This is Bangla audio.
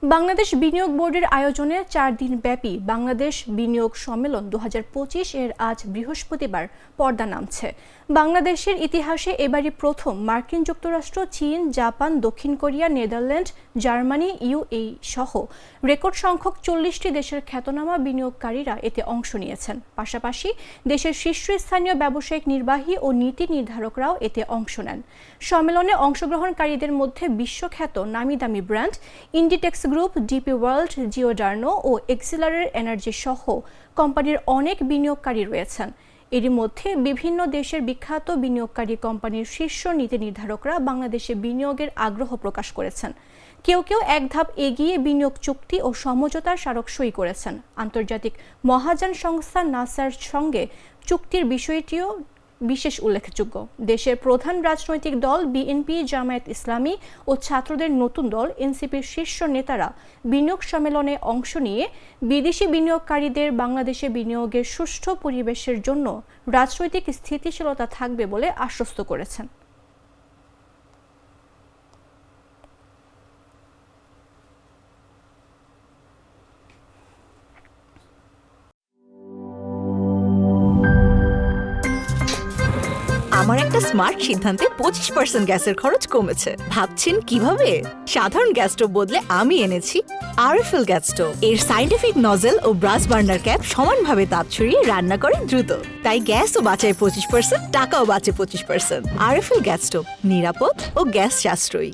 বাংলাদেশ বিনিয়োগ বোর্ডের আয়োজনে 4 দিনব্যাপী বাংলাদেশ বিনিয়োগ সম্মেলন 2025 এর আজ বৃহস্পতিবার পর্দা নামছে। বাংলাদেশের ইতিহাসে এবারই প্রথম মার্কিন যুক্তরাষ্ট্র, চীন, জাপান, দক্ষিণ কোরিয়া, নেদারল্যান্ড, জার্মানি, ইউএই সহ রেকর্ড সংখ্যক 40টি দেশের খ্যাতনামা বিনিয়োগকারীরা এতে অংশ নিয়েছেন। পাশাপাশি দেশের শীর্ষস্থানীয় ব্যবসায়িক, নির্বাহী ও নীতি নির্ধারকরাও এতে অংশ নেন। সম্মেলনে অংশগ্রহণকারীদের মধ্যে বিশ্বখ্যাত নামিদামি brand Inditex group, DP World, Giordano ও এক্সিলারের এনার্জি সহ কোম্পানির অনেক বিনিয়োগকারী রয়েছেন। এরই মধ্যে বিভিন্ন দেশের বিখ্যাত বিনিয়োগকারী কোম্পানির শীর্ষ নীতি নির্ধারকরা বাংলাদেশে বিনিয়োগের আগ্রহ প্রকাশ করেছেন। কেউ কেউ এক ধাপ এগিয়ে বিনিয়োগ চুক্তি ও সমঝোতার স্মারক সই করেছেন। আন্তর্জাতিক মহাযান সংস্থা নাসার সঙ্গে চুক্তির বিষয়টিও বিশেষ উল্লেখযোগ্য। দেশের প্রধান রাজনৈতিক দল বিএনপি, জামায়াত ইসলামী ও ছাত্রদের নতুন দল এনসিপির শীর্ষ নেতারা বিনিয়োগ সম্মেলনে অংশ নিয়ে বিদেশি বিনিয়োগকারীদের বাংলাদেশে বিনিয়োগের সুষ্ঠু পরিবেশের জন্য রাজনৈতিক স্থিতিশীলতা থাকবে বলে আশ্বস্ত করেছেন। আমার একটা স্মার্ট সিদ্ধান্তে 25% গ্যাসের খরচ কমেছে। ভাবছেন কিভাবে? সাধারণ গ্যাস স্টোভ বদলে আমি এনেছি আরএফএল গ্যাস স্টোভ। এর সাইন্টিফিক নজল ও ব্রাস বার্নার ক্যাপ সমানভাবে তাপ ছড়িয়ে রান্না করে দ্রুত। তাই গ্যাসও বাঁচায় 25%, টাকাও বাঁচে 25%। আরএফএল গ্যাস স্টোভ নিরাপদ ও গ্যাস সাশ্রয়ী।